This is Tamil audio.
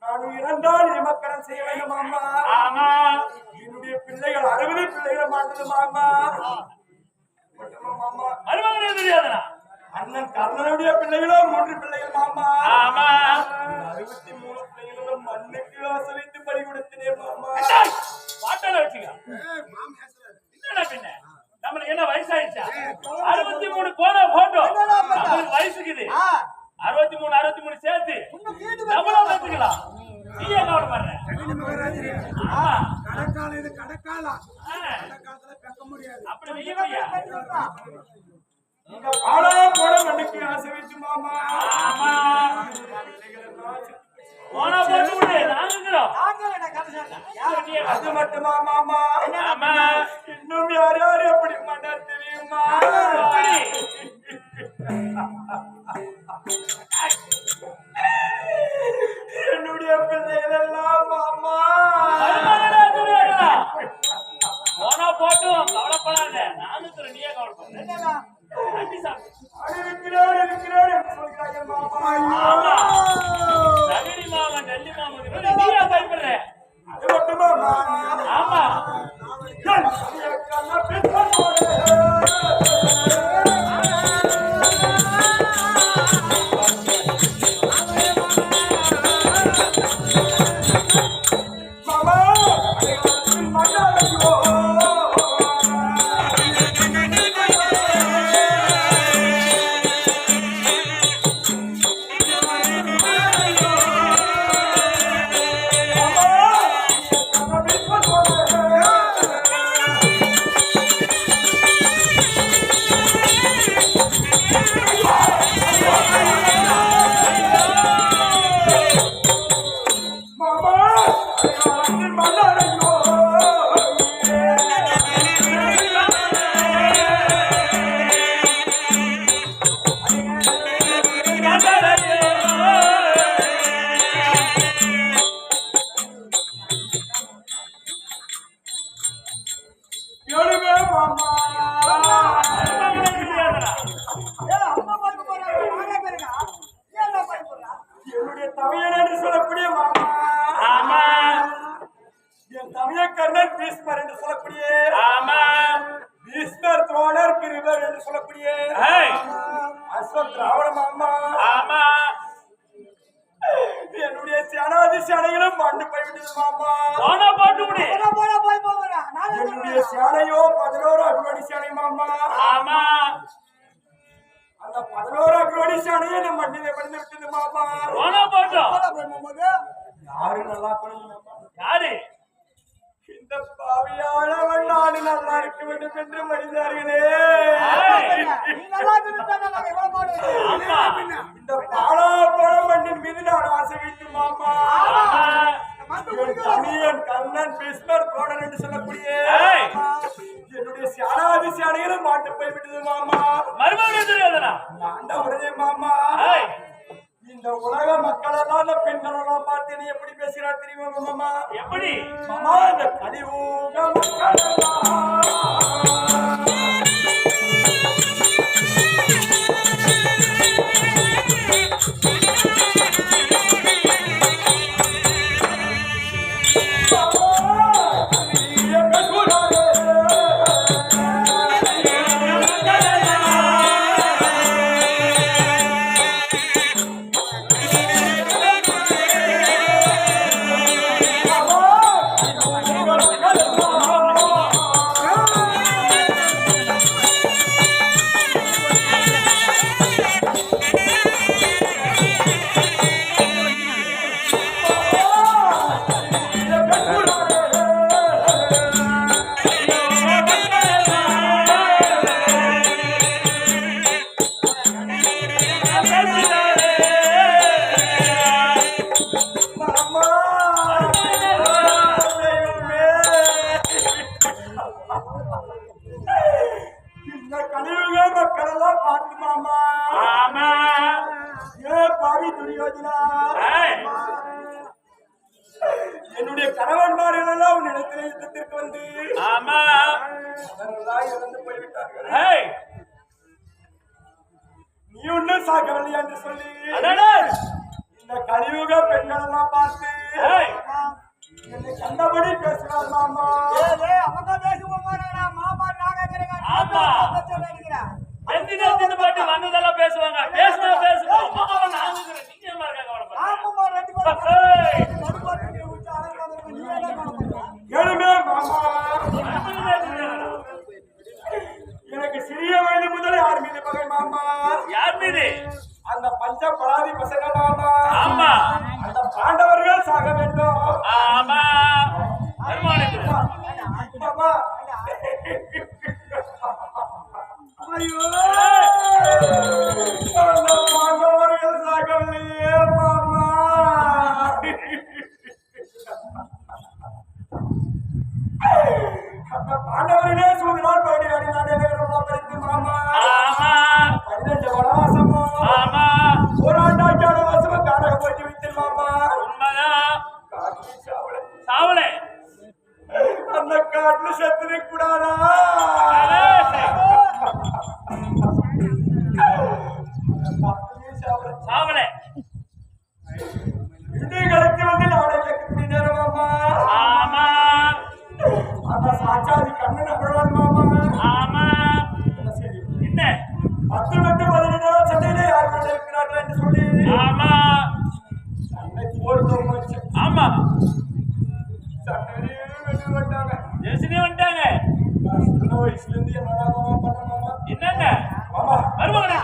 நான் இறந்தால் நிமக்கரம் செய்ய வேண்டும் மாமா. ஆமா. என்னுடைய பிள்ளைகள் 60 பிள்ளைகளை மாட்டது மாமா. மாமா மருமகனே தெரியாதா? அண்ணன் கர்ணனுடைய பிள்ளைகளோ 3 பிள்ளைகள் மாமா. ஆமா. 63 பிள்ளைகளும் மண்ணுக்கு ஆசை வைத்து பலி கொடுத்தேன் மாமா. பாட்டால வச்சுக்க. என்னடா பின்ன நம்மளுக்கு என்ன வயசாயிடுச்சா? 63 போன போட்டோ நம்மளுக்கு வயசுக்குது. 63 63 சேர்த்து டபுளா பேசிக்கலாம். நீயே கவலை பண்ற. கடக்கால இது கடக்கால. கடக்காலத்துல பேச முடியாது. அப்படி வெய்யமையா. நீங்க பாடா போட மண்ணுக்கு ஆசை வைத்து மாமா. ஆமா. போனா போட்டு விடு. நான் இருக்கிறோம். அது மட்டுமா மாமா? ஆமா. இன்னும் யார் யார் எப்படி மாட்டார் தெரியுமா? என்னுடைய பிள்ளைகள் எல்லாம் மாமா. போனா போட்டும் கவலைப்படாத. நான் இருக்கிறேன். நீயே கவலைப்பட. இருக்கிறார் இருக்கிறார் என்று சொல்கிறார்கள் மாமா. நகரி மாமா நெல்லி மாமா நீயா பயப்படுற? அது மட்டுமா மாமா? ஆமா. என்னுடைய தமையன் என்று சொல்லக்கூடிய மாமா. ஆமா. என் தமையன் கர்ணன் பீஷ்மர் என்று சொல்லக்கூடிய. ஆமா. பீஷ்மர் துரோணர் கிருபர் என்று சொல்லக்கூடிய. அஸ்வத்ராவண மாமா. ஆமா. என்னுடைய சேனாதி சேனைகளும் மாண்டு போய்விட்டது மாமா. போனா போட்டு விடு. என்னுடைய சேனையோ 11 அக்ரோடி சேனை மாமா. ஆமா. அந்த 11 அக்ரோடி சேனையை நம்ம மண்ணிலே படுத்து விட்டது மாமா. போனா போட்டோம். யாரு நல்லா பண்ணுங்க? யாரு? இந்த பாவியாளவன் நாடு நல்லா இருக்க வேண்டும் என்று மனிதர்களே. இந்த பாலா போல மண்ணின் மீது நான் ஆசை வைத்து மாமா. தமிழன் கர்ணன் பீஷ்மர் துரோணர் என்று சொல்லக்கூடிய என்னுடைய சேனாதி சேனைகளும் மாட்டு போய்விட்டது மாமா. மருமகனே தெரியாதா? ஆண்ட உடனே மாமா இந்த உலக மக்கள் எல்லாம் பெண்களெல்லாம் பார்த்து நீ எப்படி பேசுகிறார் தெரியுமா மாமா? எப்படி மாமா? இந்த கலியுக மக்கள் என்னுடைய கணவன்மார்கள் எல்லாம் உன்னிடத்திலே யுத்தத்திற்கு வந்து இறந்து போய்விட்டார்கள். நீ ஒன்னும் சாக்கவில்லை என்று சொல்லி இந்த கலியுக பெண்கள் எல்லாம் பார்த்து சாக வேண்டும் ஆமா வருமானத்துல மாமா ஐயோ அந்த மாணவர்கள் சாகவில்லையே மாமா அந்த பாண்டவர்களே சூழ்நாள் படி அடிநாடு படித்து மாமா ஆமா 12 வனவாசமும் ஆமா ஒரு ஆண்டாச்சார வாசமும் காணக போட்டு விட்டு மாமா உண்மைதான் காட்டு சாவலை சாவலே அந்த காட்டுல செத்துரு கூடாதா சாவலே இன்றைகளுக்கு வந்து நாடகத்துக்கு நேரமாமா ஆமா அந்த சாச்சாதி கண்ணன் அகழ்வான் மாமா ஆமா சரி என்ன 10 வெட்டு 17 சண்டையிலே யார் கொண்டு இருக்கிறார்கள் என்று சொல்லி ஆமா சண்டைக்கு போர்த்தோம் வச்சு ஆமா சண்டையிலே வெட்டி வந்தாங்க ஜெசினி வந்துட்டாங்க சின்ன வயசுல இருந்து என்னடா மாமா பண்ண மாமா என்னங்க மாமா வருவாங்க